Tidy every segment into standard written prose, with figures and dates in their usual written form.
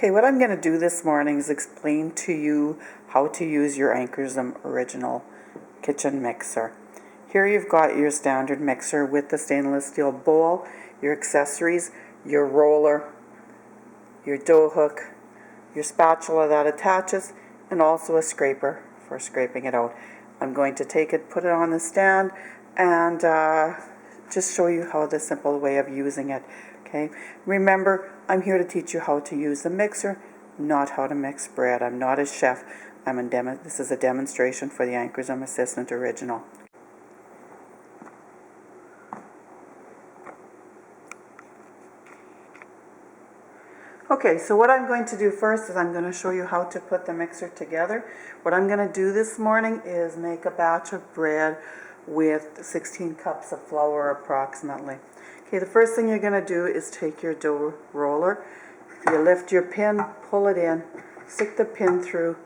Okay, what I'm going to do this morning is explain to you how to use your Ankarsrum original kitchen mixer. Here you've got your standard mixer with the stainless steel bowl, your accessories, your roller, your dough hook, your spatula that attaches, and also a scraper for scraping it out. I'm going to take it, put it on the stand, and just show you how the simple way of using it. Okay. Remember, I'm here to teach you how to use the mixer, not how to mix bread. I'm not a chef. This is a demonstration for the Ankarsrum Assistant Original. Okay, so what I'm going to do first is I'm going to show you how to put the mixer together. What I'm going to do this morning is make a batch of bread with 16 cups of flour approximately. Okay, the first thing you're going to do is take your dough roller, you lift your pin, pull it in, stick the pin through,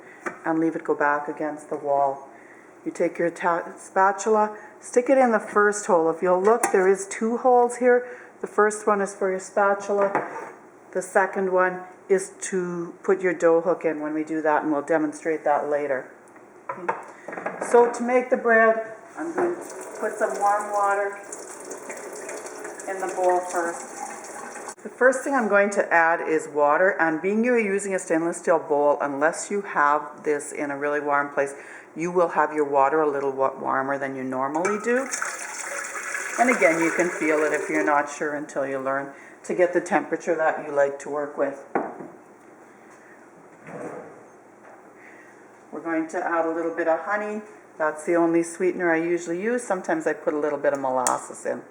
and leave it go back against the wall. You take your spatula, stick it in the first hole. If you'll look, there is 2 holes here. The first one is for your spatula. The second one is to put your dough hook in when we do that, and we'll demonstrate that later. Okay. So to make the bread, I'm going to put some warm water in the bowl first. The first thing I'm going to add is water, and being you're using a stainless steel bowl, unless you have this in a really warm place, you will have your water a little warmer than you normally do. And again, you can feel it if you're not sure until you learn to get the temperature that you like to work with. We're going to add a little bit of honey. That's the only sweetener I usually use. Sometimes I put a little bit of molasses in.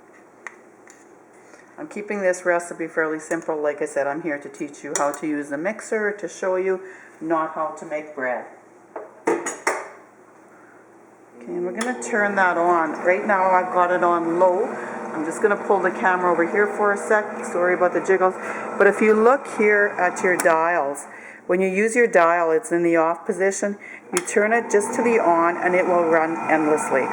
I'm keeping this recipe fairly simple. Like I said, I'm here to teach you how to use the mixer, to show you, not how to make bread. Okay, and we're going to turn that on. Right now I've got it on low. I'm just going to pull the camera over here for a sec. Sorry about the jiggles. But if you look here at your dials, when you use your dial, it's in the off position. You turn it just to the on and it will run endlessly.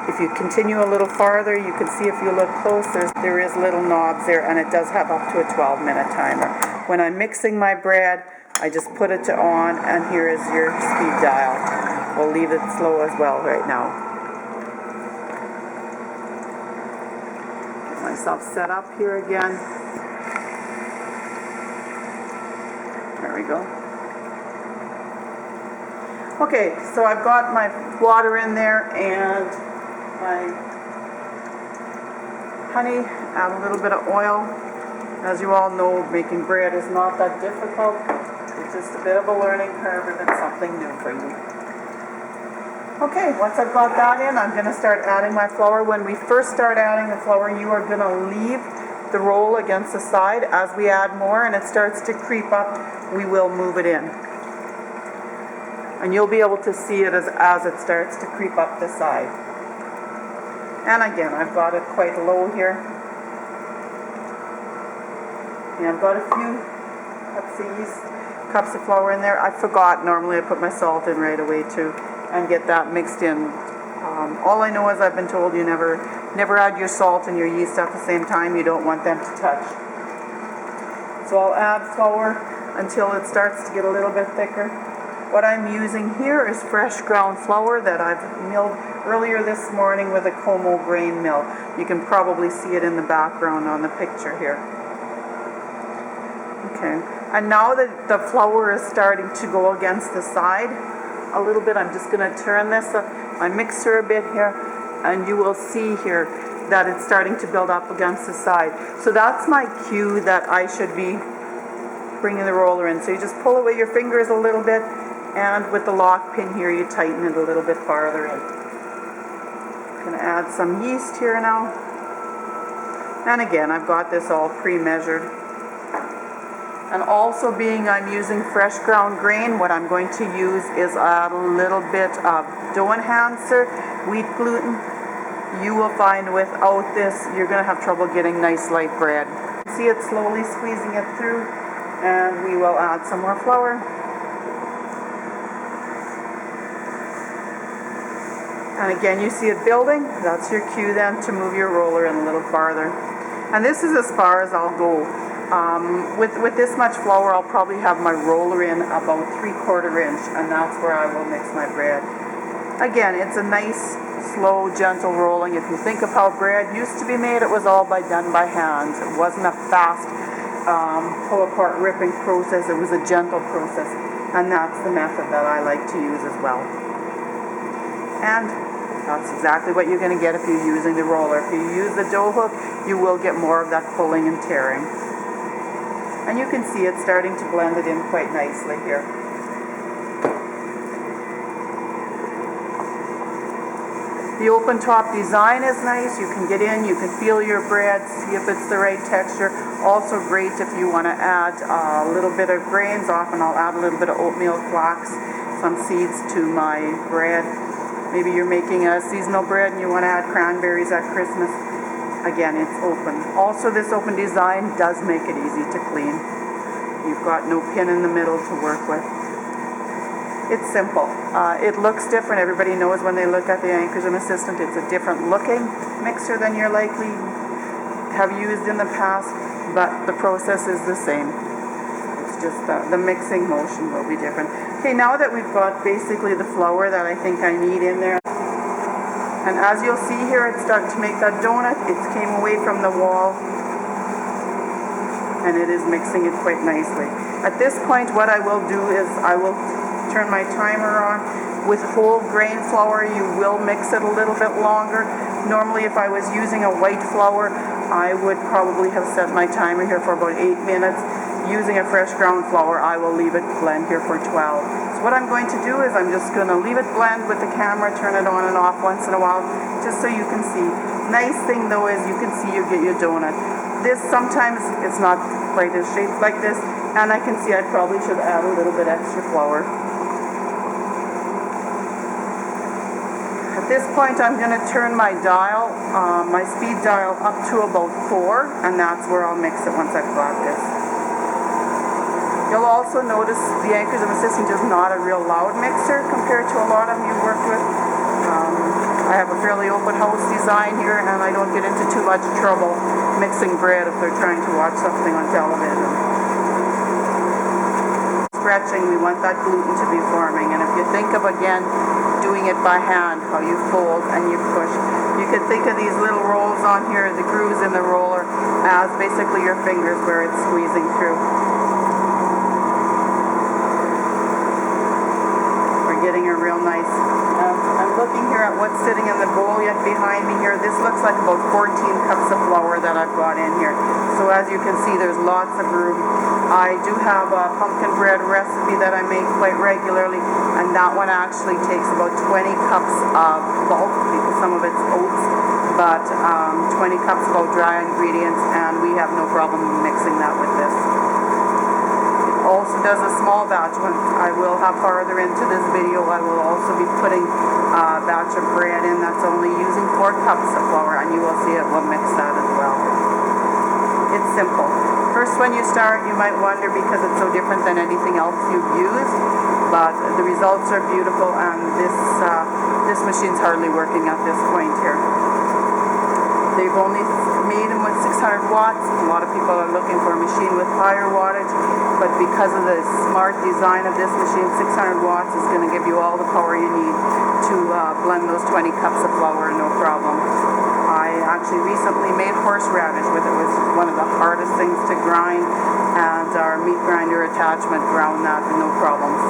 If you continue a little farther, you can see if you look close, there is little knobs there, and it does have up to a 12-minute timer. When I'm mixing my bread, I just put it to on, and here is your speed dial. We'll leave it slow as well right now. Get myself set up here again. There we go. Okay, so I've got my water in there and my honey, add a little bit of oil. As you all know, making bread is not that difficult. It's just a bit of a learning curve if it's something new for you. Okay, once I've got that in, I'm going to start adding my flour. When we first start adding the flour, you are going to leave the roll against the side. As we add more and it starts to creep up, we will move it in. And you'll be able to see it as it starts to creep up the side. And again, I've got it quite low here. And I've got a few cups of flour in there. I forgot, normally I put my salt in right away too and get that mixed in. All I know is I've been told you never add your salt and your yeast at the same time. You don't want them to touch. So I'll add flour until it starts to get a little bit thicker. What I'm using here is fresh ground flour that I've milled earlier this morning with a Como grain mill. You can probably see it in the background on the picture here. Okay, and now that the flour is starting to go against the side a little bit, I'm just going to turn my mixer a bit here, and you will see here that it's starting to build up against the side. So that's my cue that I should be bringing the roller in. So you just pull it with your fingers a little bit, and with the lock pin here, you tighten it a little bit farther in. I'm going to add some yeast here now. And again, I've got this all pre-measured. And also, being I'm using fresh ground grain, what I'm going to use is a little bit of dough enhancer, wheat gluten. You will find without this, you're going to have trouble getting nice light bread. See it slowly squeezing it through, and we will add some more flour. And again, you see it building. That's your cue then to move your roller in a little farther. And this is as far as I'll go. With this much flour, I'll probably have my roller in about 3/4 inch, and that's where I will mix my bread. Again, it's a nice, slow, gentle rolling. If you think of how bread used to be made, it was all done by hand. It wasn't a fast pull apart ripping process. It was a gentle process, and that's the method that I like to use as well. And that's exactly what you're going to get if you're using the roller. If you use the dough hook, you will get more of that pulling and tearing. And you can see it starting to blend it in quite nicely here. The open top design is nice. You can get in, you can feel your bread, see if it's the right texture. Also great if you want to add a little bit of grains. Often I'll add a little bit of oatmeal flax, some seeds to my bread. Maybe you're making a seasonal bread and you want to add cranberries at Christmas. Again, it's open. Also, this open design does make it easy to clean. You've got no pin in the middle to work with. It's simple. It looks different. Everybody knows when they look at the Ankarsrum Assistent, it's a different looking mixer than you're likely have used in the past, but the process is the same. It's just the mixing motion will be different. Okay, now that we've got basically the flour that I think I need in there, and as you'll see here, it's starting to make that donut. It came away from the wall, and it is mixing it quite nicely. At this point, what I will do is I will turn my timer on. With whole grain flour, you will mix it a little bit longer. Normally, if I was using a white flour, I would probably have set my timer here for about 8 minutes. Using a fresh ground flour, I will leave it blend here for 12. So what I'm going to do is I'm just going to leave it blend with the camera, turn it on and off once in a while, just so you can see. Nice thing though is you can see you get your donut. This sometimes it's not quite as shaped like this, and I can see I probably should add a little bit extra flour. At this point, I'm going to turn my dial, my speed dial up to about 4, and that's where I'll mix it once I've got this. You'll also notice the Ankarsrum Assistant is not a real loud mixer compared to a lot of them you've worked with. I have a fairly open house design here, and I don't get into too much trouble mixing bread if they're trying to watch something on television. Stretching, we want that gluten to be forming, and if you think of, again, doing it by hand, how you fold and you push, you can think of these little rolls on here, the grooves in the roller, as basically your fingers where it's squeezing through. Getting a real nice, I'm looking here at what's sitting in the bowl yet behind me here. This looks like about 14 cups of flour that I've got in here. So as you can see, there's lots of room. I do have a pumpkin bread recipe that I make quite regularly, and that one actually takes about 20 cups of bulk, because some of it's oats, but 20 cups of dry ingredients, and we have no problem mixing that with this. Also does a small batch. When I will have farther into this video, I will also be putting a batch of bread in that's only using 4 cups of flour, and you will see it will mix that as well. It's simple. First, when you start, you might wonder because it's so different than anything else you've used, but the results are beautiful, and this machine's hardly working at this point here. They've only made them with 600 watts. A lot of people are looking for a machine with higher wattage, but because of the smart design of this machine, 600 watts is going to give you all the power you need to blend those 20 cups of flour, no problem. I actually recently made horseradish with it. It was one of the hardest things to grind, and our meat grinder attachment ground that with no problems.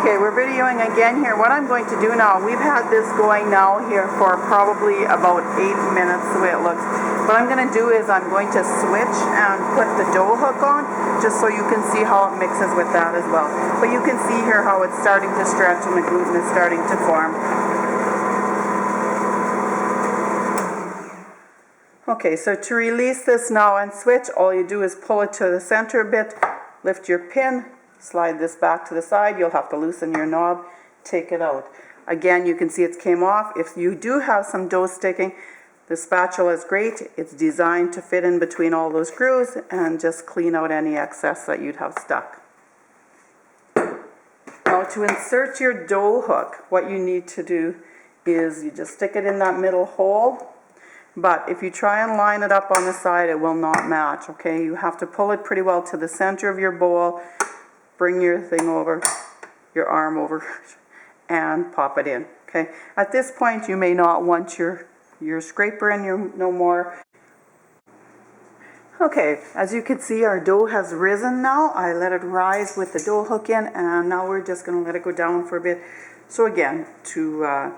Okay, we're videoing again here. What I'm going to do now, we've had this going now here for probably about 8 minutes the way it looks. What I'm going to do is I'm going to switch and put the dough hook on, just so you can see how it mixes with that as well. But you can see here how it's starting to stretch and the gluten is starting to form. Okay, so to release this now and switch, all you do is pull it to the center a bit, lift your pin, slide this back to the side. You'll have to loosen your knob, take it out. Again, you can see it came off. If you do have some dough sticking, the spatula is great. It's designed to fit in between all those grooves and just clean out any excess that you'd have stuck. Now, to insert your dough hook, what you need to do is you just stick it in that middle hole. But if you try and line it up on the side, it will not match, okay? You have to pull it pretty well to the center of your bowl, bring your thing over, your arm over, and pop it in, okay? At this point, you may not want your scraper in no more. Okay, as you can see, our dough has risen now. I let it rise with the dough hook in, and now we're just going to let it go down for a bit. So again, to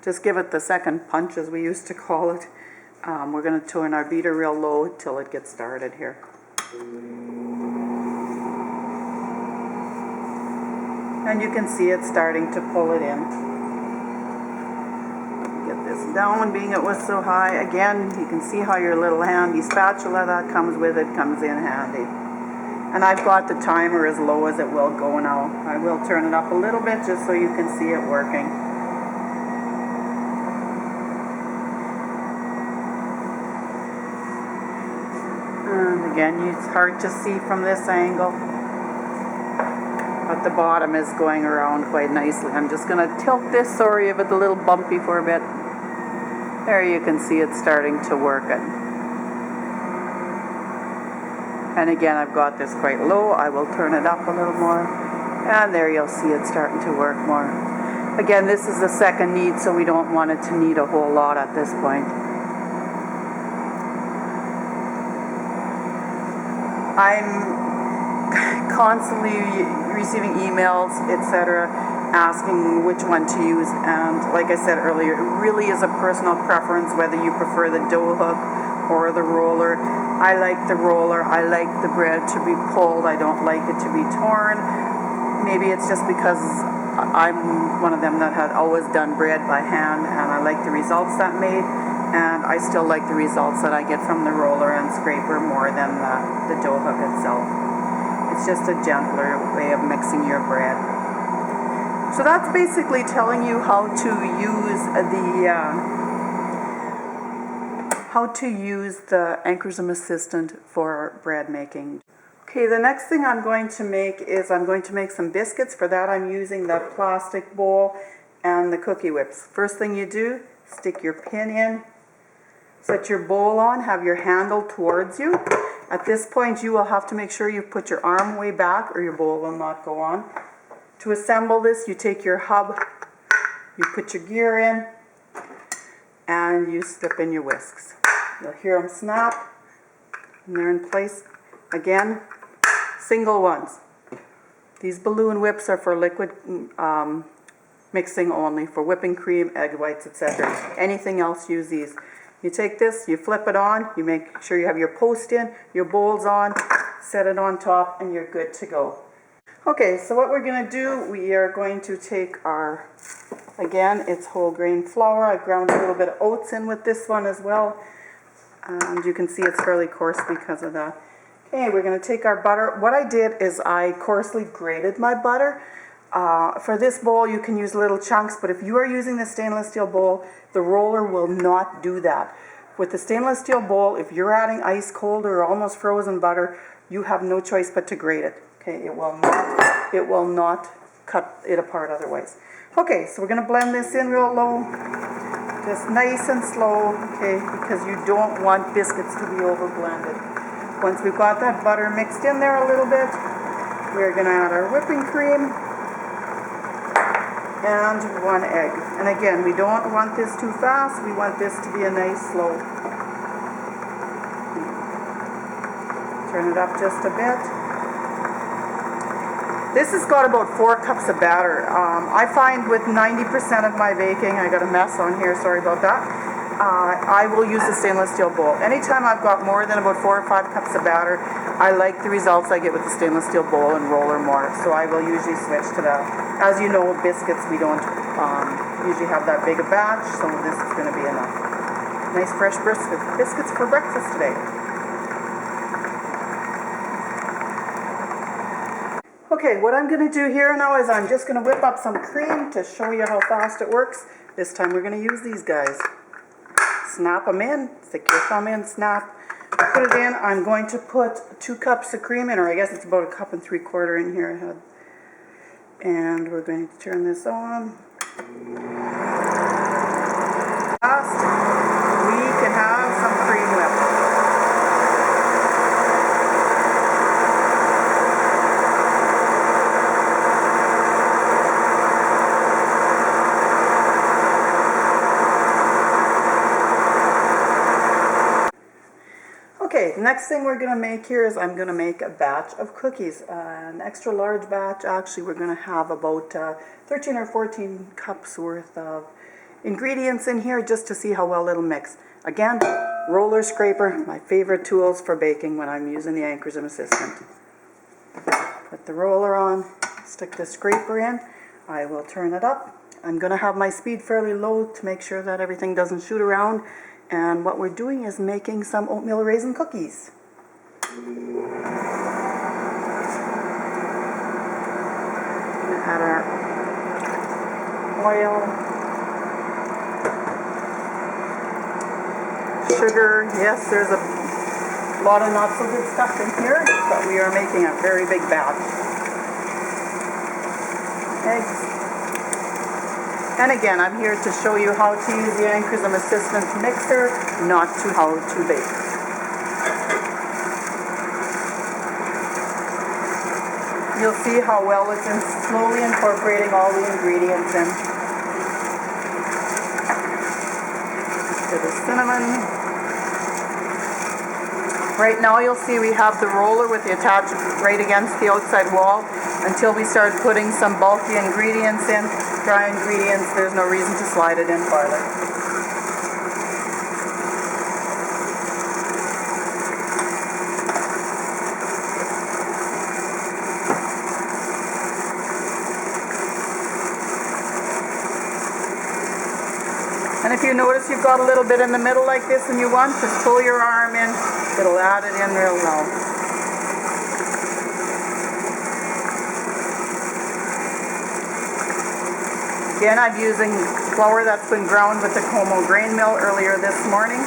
just give it the second punch, as we used to call it, we're going to turn our beater real low till it gets started here. And you can see it starting to pull it in. Get this down, being it was so high. Again, you can see how your little handy spatula that comes with it comes in handy. And I've got the timer as low as it will go now. I will turn it up a little bit just so you can see it working. And again, it's hard to see from this angle, but the bottom is going around quite nicely. I'm just going to tilt this, sorry if it's a little bumpy for a bit. There you can see it starting to work it. And again, I've got this quite low. I will turn it up a little more. And there you'll see it starting to work more. Again, this is the second knead, so we don't want it to knead a whole lot at this point. I'm constantly receiving emails, etc., asking which one to use, and like I said earlier, it really is a personal preference whether you prefer the dough hook or the roller. I like the roller. I like the bread to be pulled. I don't like it to be torn. Maybe it's just because I'm one of them that had always done bread by hand, and I like the results that made. And I still like the results that I get from the roller and scraper more than the dough hook itself. It's just a gentler way of mixing your bread. So that's basically telling you how to use the Ankarsrum Assistant for bread making. Okay, the next thing I'm going to make is I'm going to make some biscuits. For that, I'm using the plastic bowl and the cookie whips. First thing you do, stick your pin in. Set your bowl on, have your handle towards you. At this point, you will have to make sure you put your arm way back or your bowl will not go on. To assemble this, you take your hub, you put your gear in, and you slip in your whisks. You'll hear them snap, and they're in place. Again, single ones. These balloon whips are for liquid mixing only, for whipping cream, egg whites, etc. Anything else, use these. You take this, you flip it on, you make sure you have your post in, your bowl's on, set it on top, and you're good to go. Okay, so what we're going to do, we are going to take our, again, it's whole grain flour. I ground a little bit of oats in with this one as well. And you can see it's fairly coarse because of that. Okay, we're going to take our butter. What I did is I coarsely grated my butter. For this bowl, you can use little chunks, but if you are using the stainless steel bowl, the roller will not do that. With the stainless steel bowl, if you're adding ice cold or almost frozen butter, you have no choice but to grate it. Okay, it will not cut it apart otherwise. Okay, so we're going to blend this in real low, just nice and slow, okay, because you don't want biscuits to be over blended. Once we've got that butter mixed in there a little bit, we're going to add our whipping cream and 1 egg. And again, we don't want this too fast. We want this to be a nice slow. Turn it up just a bit. This has got about 4 cups of batter. I find with 90% of my baking, I got a mess on here, sorry about that. I will use the stainless steel bowl. Anytime I've got more than about 4 or 5 cups of batter, I like the results I get with the stainless steel bowl and roller more, so I will usually switch to that. As you know, with biscuits, we don't usually have that big a batch, so this is going to be enough. Nice fresh biscuits for breakfast today. Okay, what I'm going to do here now is I'm just going to whip up some cream to show you how fast it works. This time we're going to use these guys. Snap them in, stick your thumb in, snap, put it in. I'm going to put 2 cups of cream in, or I guess it's about 1 3/4 cups in here I had. And we're going to turn this on. Last, we can have some cream whip. Okay, next thing we're going to make here is I'm going to make a batch of cookies. An extra large batch. Actually, we're going to have about 13 or 14 cups worth of ingredients in here just to see how well it'll mix. Again, roller scraper, my favorite tools for baking when I'm using the Ankarsrum Assistant. Put the roller on, stick the scraper in. I will turn it up. I'm going to have my speed fairly low to make sure that everything doesn't shoot around. And what we're doing is making some oatmeal raisin cookies. Add our oil, sugar. Yes, there's a lot of not so good stuff in here, but we are making a very big batch. Eggs. And again, I'm here to show you how to use the Ankarsrum Assistant mixer, not to how to bake. You'll see how well it's slowly incorporating all the ingredients in. Bit of cinnamon. Right now you'll see we have the roller with the attachment right against the outside wall until we start putting some bulky ingredients in. Dry ingredients, there's no reason to slide it in farther. And if you notice you've got a little bit in the middle like this and you want, just pull your arm in, it'll add it in real well. Again, I'm using flour that's been ground with the Como grain mill earlier this morning.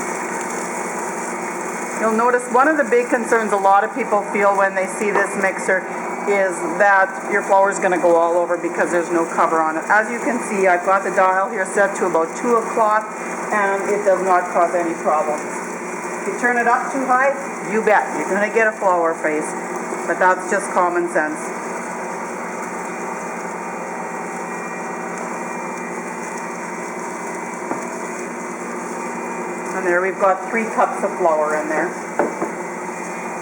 You'll notice one of the big concerns a lot of people feel when they see this mixer is that your flour is going to go all over because there's no cover on it. As you can see, I've got the dial here set to about 2 o'clock and it does not cause any problems. If you turn it up too high, you bet, you're going to get a flour face. But that's just common sense. And there we've got 3 cups of flour in there.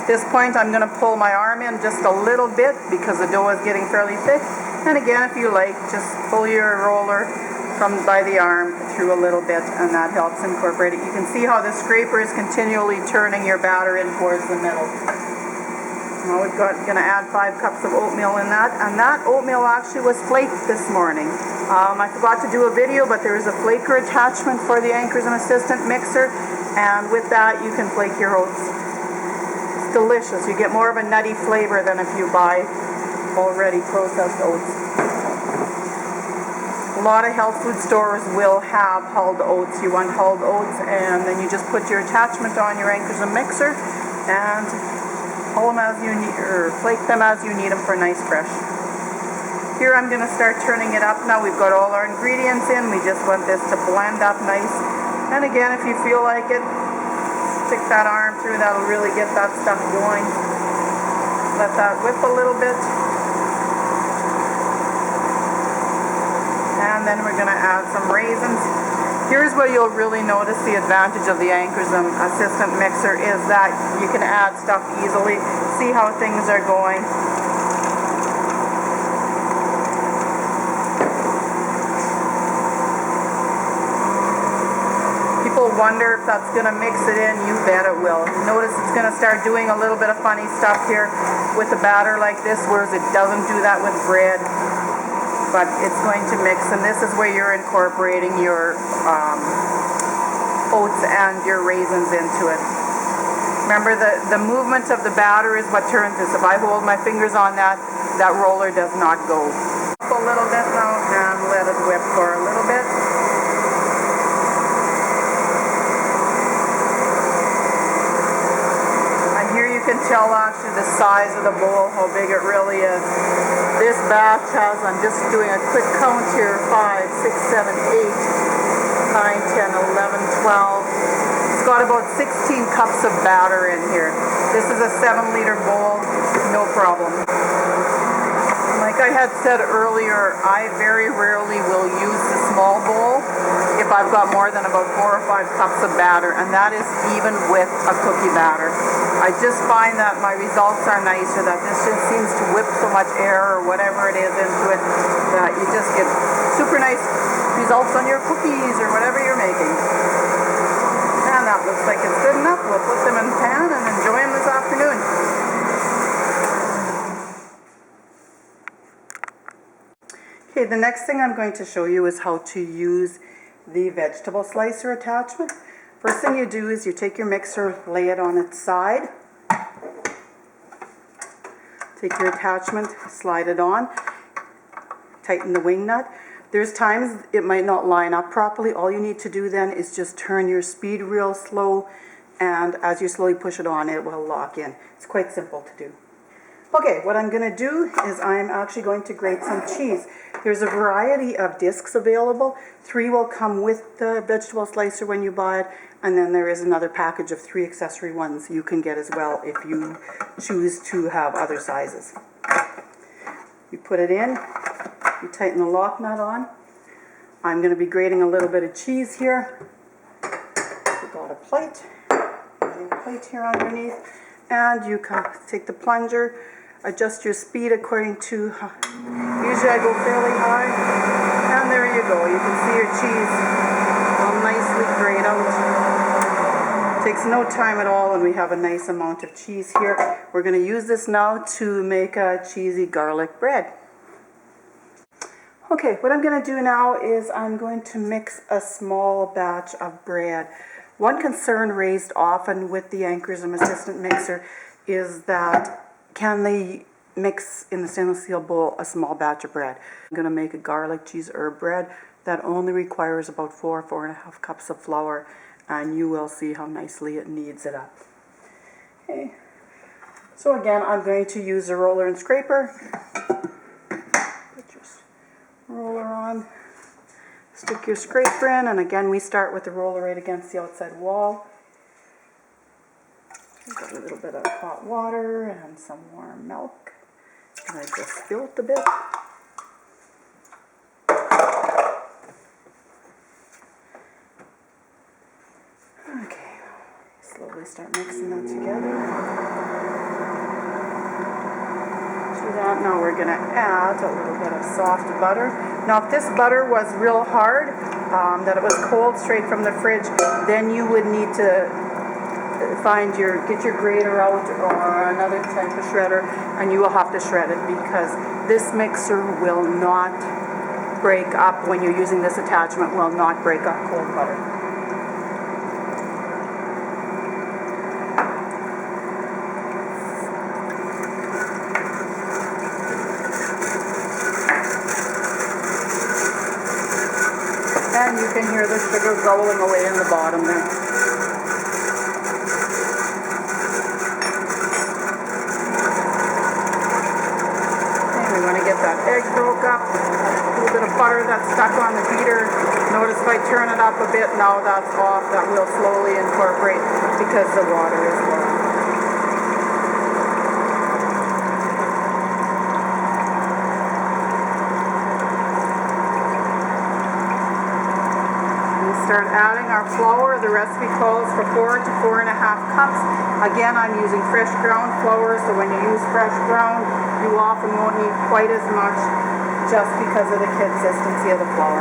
At this point I'm going to pull my arm in just a little bit because the dough is getting fairly thick. And again, if you like, just pull your roller from by the arm through a little bit and that helps incorporate it. You can see how the scraper is continually turning your batter in towards the middle. Now we're going to add 5 cups of oatmeal in that, and that oatmeal actually was flaked this morning. I forgot to do a video, but there is a flaker attachment for the Ankarsrum Assistant mixer, and with that you can flake your oats. It's delicious. You get more of a nutty flavor than if you buy already processed oats. A lot of health food stores will have hulled oats. You want hulled oats, and then you just put your attachment on your Ankarsrum mixer and pull them as you need, or flake them as you need them for nice fresh. Here I'm going to start turning it up. Now we've got all our ingredients in. We just want this to blend up nice. And again, if you feel like it, stick that arm through. That'll really get that stuff going. Let that whip a little bit. And then we're going to add some raisins. Here's where you'll really notice the advantage of the Ankarsrum Assistant mixer is that you can add stuff easily, see how things are going. People wonder if that's going to mix it in. You bet it will. Notice it's going to start doing a little bit of funny stuff here with a batter like this, whereas it doesn't do that with bread. But it's going to mix, and this is where you're incorporating your oats and your raisins into it. Remember, the movement of the batter is what turns this. If I hold my fingers on that, that roller does not go. A little bit now and let it whip for a little bit. And here you can tell actually the size of the bowl, how big it really is. This batch has, I'm just doing a quick count here, 5, 6, 7, 8, 9, 10, 11, 12. It's got about 16 cups of batter in here. This is a 7-liter bowl, no problem. Like I had said earlier, I very rarely will use the small bowl if I've got more than about 4 or 5 cups of batter, and that is even with a cookie batter. I just find that my results are nicer, that this just seems to whip so much air or whatever it is into it, that you just get super nice results on your cookies or whatever you're making. And that looks like it's good enough. We'll put them in the pan and enjoy them this afternoon. Okay, the next thing I'm going to show you is how to use the vegetable slicer attachment. First thing you do is you take your mixer, lay it on its side. Take your attachment, slide it on, tighten the wing nut. There's times it might not line up properly. All you need to do then is just turn your speed real slow, and as you slowly push it on, it will lock in. It's quite simple to do. Okay, what I'm going to do is I'm actually going to grate some cheese. There's a variety of discs available. 3 will come with the vegetable slicer when you buy it, and then there is another package of 3 accessory ones you can get as well if you choose to have other sizes. You put it in, you tighten the lock nut on. I'm going to be grating a little bit of cheese here. We've got a plate here underneath, and you can take the plunger, adjust your speed according to, usually I go fairly high, and there you go. You can see your cheese will nicely grate out. Takes no time at all, and we have a nice amount of cheese here. We're going to use this now to make a cheesy garlic bread. Okay, what I'm going to do now is I'm going to mix a small batch of bread. One concern raised often with the Ankarsrum Assistant mixer is that can they mix in the stainless steel bowl a small batch of bread? I'm going to make a garlic cheese herb bread that only requires about 4.5 cups of flour, and you will see how nicely it kneads it up. Okay, so again, I'm going to use a roller and scraper. Put your roller on, stick your scraper in, and again we start with the roller right against the outside wall. Got a little bit of hot water and some warm milk, and I just spilled a bit. Okay, slowly start mixing that together. To that, now we're going to add a little bit of soft butter. Now if this butter was real hard, that it was cold straight from the fridge, then you would need to get your grater out or another type of shredder, and you will have to shred it because this mixer will not break up when you're using this attachment, will not break up cold butter. And you can hear the sugar bubbling away in the bottom there. That egg broke up, a little bit of butter that's stuck on the beater. Notice if I turn it up a bit, now that's off, that will slowly incorporate because the water is low. We start adding our flour. The recipe calls for 4 to 4.5 cups. Again, I'm using fresh ground flour, so when you use fresh ground, you often won't need quite as much just because of the consistency of the flour.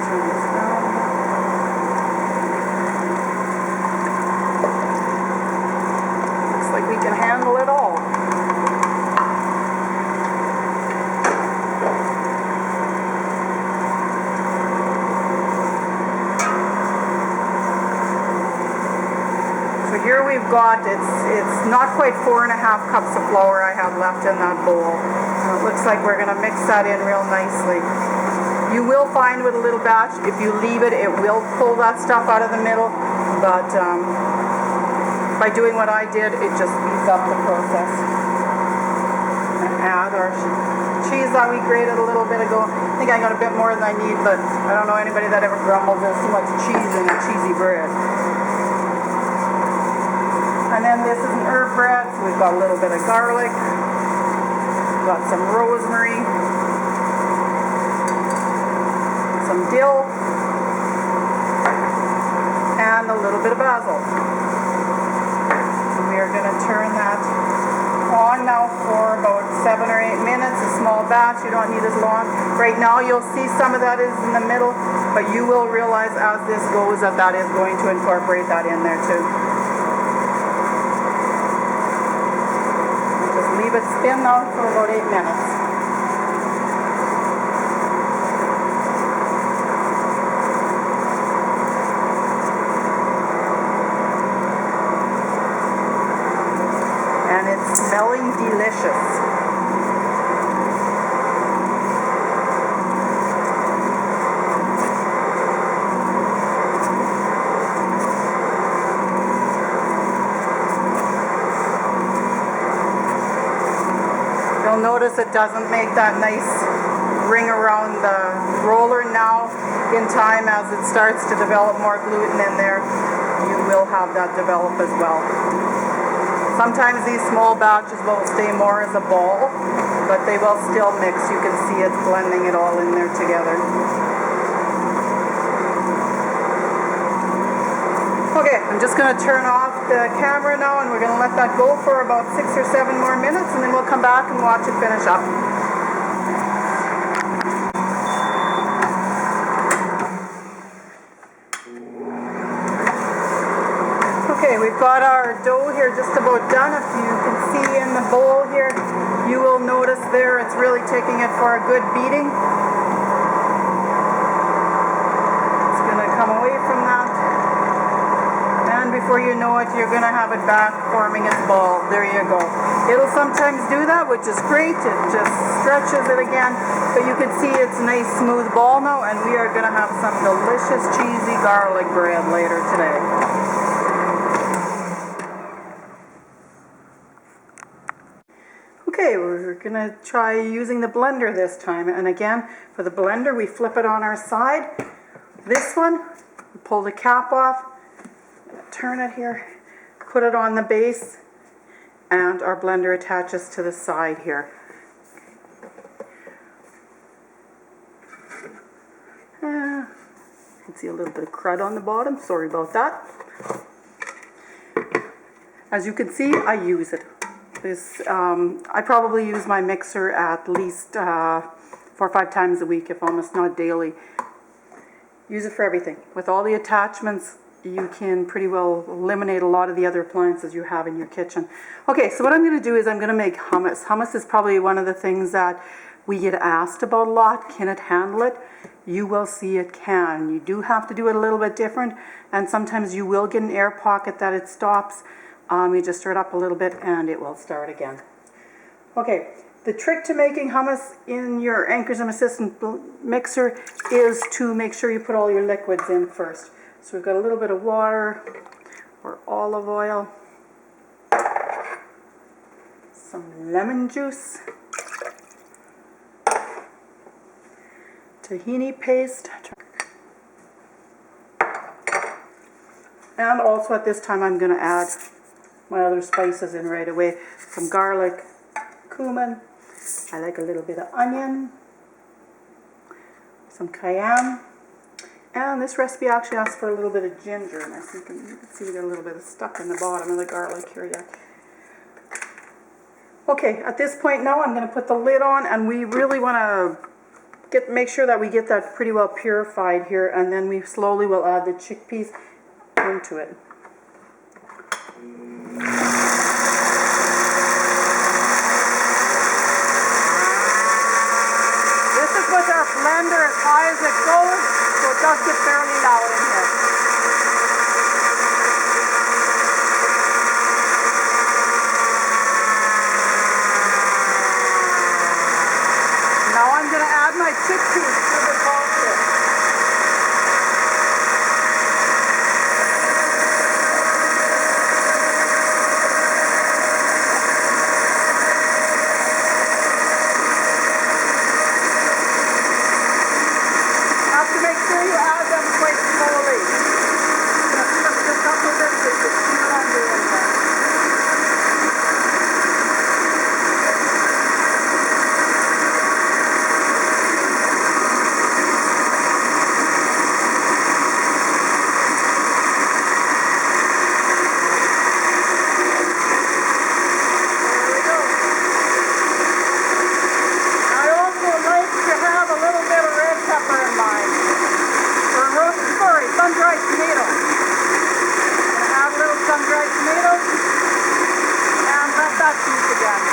Turn this down. Looks like we can handle it all. Here we've got, it's not quite 4.5 cups of flour I have left in that bowl. So it looks like we're going to mix that in real nicely. You will find with a little batch, if you leave it, it will pull that stuff out of the middle, but by doing what I did, it just speeds up the process. And add our cheese that we grated a little bit ago. I think I got a bit more than I need, but I don't know anybody that ever grumbles there's too much cheese in a cheesy bread. And then this is an herb bread, so we've got a little bit of garlic, got some rosemary, some dill, and a little bit of basil. So we are going to turn that on now for about 7 or 8 minutes, a small batch. You don't need as long. Right now you'll see some of that is in the middle, but you will realize as this goes that that is going to incorporate that in there too. Just leave it spin now for about 8 minutes. Smelling delicious. You'll notice it doesn't make that nice ring around the roller now. In time, as it starts to develop more gluten in there, you will have that develop as well. Sometimes these small batches will stay more as a ball, but they will still mix. You can see it's blending it all in there together. Okay, I'm just going to turn off the camera now, and we're going to let that go for about 6 or 7 more minutes, and then we'll come back and watch it finish up. Okay, we've got our dough here just about done. If you can see in the bowl here, you will notice there it's really taking it for a good beating. It's going to come away from that. And before you know it, you're going to have it back forming its ball. There you go. It'll sometimes do that, which is great. It just stretches it again. But you can see it's a nice smooth ball now, and we are going to have some delicious cheesy garlic bread later today. Okay, we're going to try using the blender this time. And again, for the blender, we flip it on our side. This one, we pull the cap off, turn it here, put it on the base, and our blender attaches to the side here. You can see a little bit of crud on the bottom. Sorry about that. As you can see, I use it. I probably use my mixer at least 4 or 5 times a week, if almost not daily. Use it for everything. With all the attachments, you can pretty well eliminate a lot of the other appliances you have in your kitchen. Okay, so what I'm going to do is I'm going to make hummus. Hummus is probably one of the things that we get asked about a lot. Can it handle it? You will see it can. You do have to do it a little bit different, and sometimes you will get an air pocket that it stops. You just stir it up a little bit and it will start again. Okay, the trick to making hummus in your Ankarsrum Assistant mixer is to make sure you put all your liquids in first. So we've got a little bit of water or olive oil, some lemon juice, tahini paste, and also at this time I'm going to add my other spices in right away. Some garlic, cumin, I like a little bit of onion, some cayenne, and this recipe actually asks for a little bit of ginger, and I think you can see we got a little bit of stuck in the bottom of the garlic here. Yeah. Okay, at this point now I'm going to put the lid on, and we really want to make sure that we get that pretty well purified here, and then we slowly will add the chickpeas into it. This is with our blender as high as it goes, so it does get fairly loud in here. Now I'm going to add my chickpeas to the bowl. dried tomatoes, and let that cook again.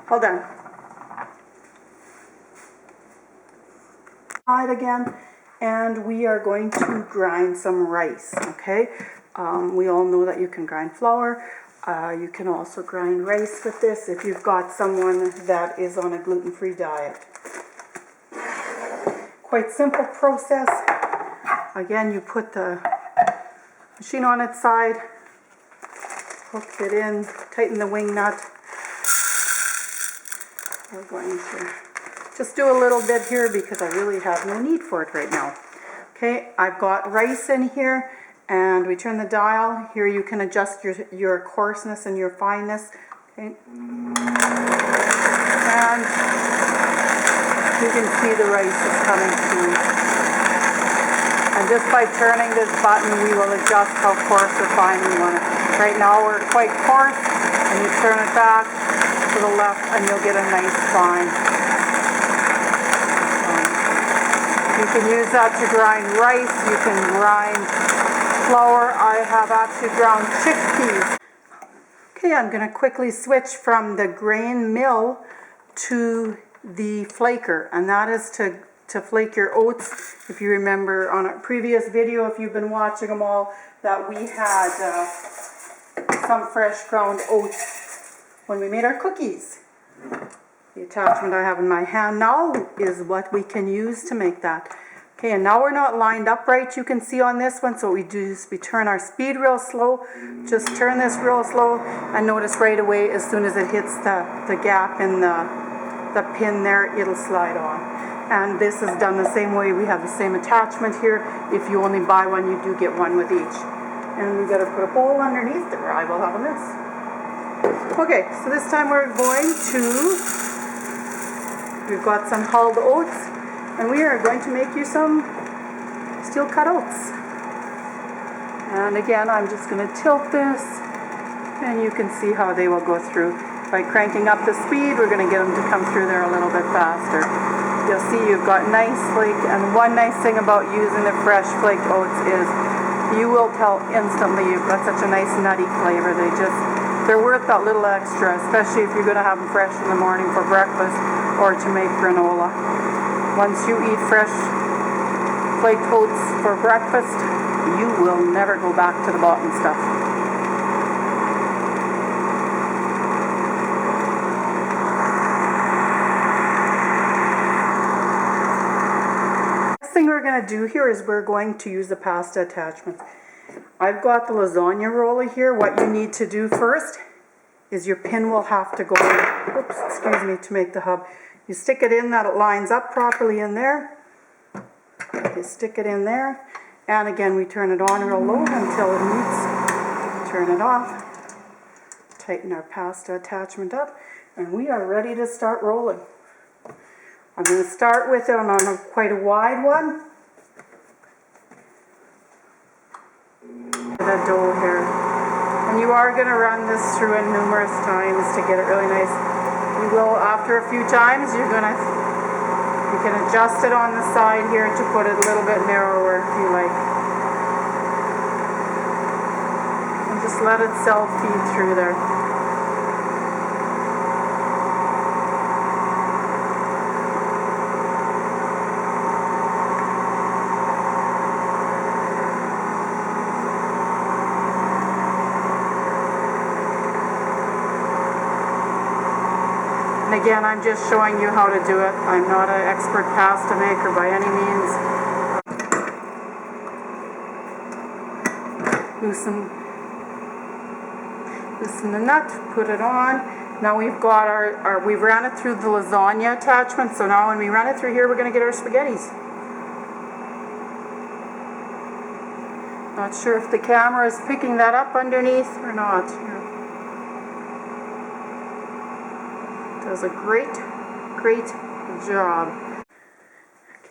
Hold on. Again, and we are going to grind some rice, okay? We all know that you can grind flour. You can also grind rice with this if you've got someone that is on a gluten-free diet. Quite simple process. Again, you put the machine on its side, hook it in, tighten the wing nut. We're going to just do a little bit here because I really have no need for it right now. Okay, I've got rice in here, and we turn the dial. Here you can adjust your coarseness and your fineness. Okay. And you can see the rice is coming through. And just by turning this button, we will adjust how coarse or fine we want it. Right now we're quite coarse, and you turn it back to the left and you'll get a nice fine. You can use that to grind rice, you can grind flour. I have actually ground chickpeas. Okay, I'm going to quickly switch from the grain mill to the flaker, and that is to flake your oats. If you remember on a previous video, if you've been watching them all, that we had some fresh ground oats when we made our cookies. The attachment I have in my hand now is what we can use to make that. Okay, and now we're not lined up right, you can see on this one, so what we do is we turn our speed real slow. Just turn this real slow, and notice right away as soon as it hits the gap in the pin there, it'll slide on. And this is done the same way. We have the same attachment here. If you only buy one, you do get one with each. And we've got to put a bowl underneath the I will have on this. Okay, so this time we're going to... We've got some hulled oats, and we are going to make you some steel cut oats. And again, I'm just going to tilt this, and you can see how they will go through. By cranking up the speed, we're going to get them to come through there a little bit faster. You'll see you've got nice flake, and one nice thing about using the fresh flaked oats is you will tell instantly you've got such a nice nutty flavor. They're worth that little extra, especially if you're going to have them fresh in the morning for breakfast or to make granola. Once you eat fresh flaked oats for breakfast, you will never go back to the bottom stuff. Next thing we're going to do here is we're going to use the pasta attachments. I've got the lasagna roller here. What you need to do first is your pin will have to go in, oops, excuse me, to make the hub. You stick it in that it lines up properly in there. You stick it in there, and again we turn it on real low until it meets. Turn it off. Tighten our pasta attachment up, and we are ready to start rolling. I'm going to start with it on quite a wide one. The dough here, and you are going to run this through it numerous times to get it really nice. You will, after a few times, you can adjust it on the side here to put it a little bit narrower if you like, and just let it self feed through there. And again, I'm just showing you how to do it. I'm not an expert pasta maker by any means. Loosen the nut, put it on. Now we've got we ran it through the lasagna attachment, so now when we run it through here, we're going to get our spaghettis. Not sure if the camera is picking that up underneath or not. Does a great job.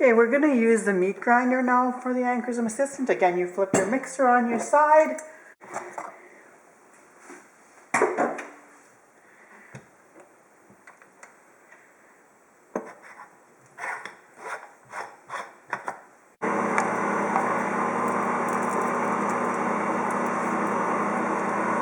Okay, we're going to use the meat grinder now for the Ankarsrum Assistant. Again, you flip your mixer on your side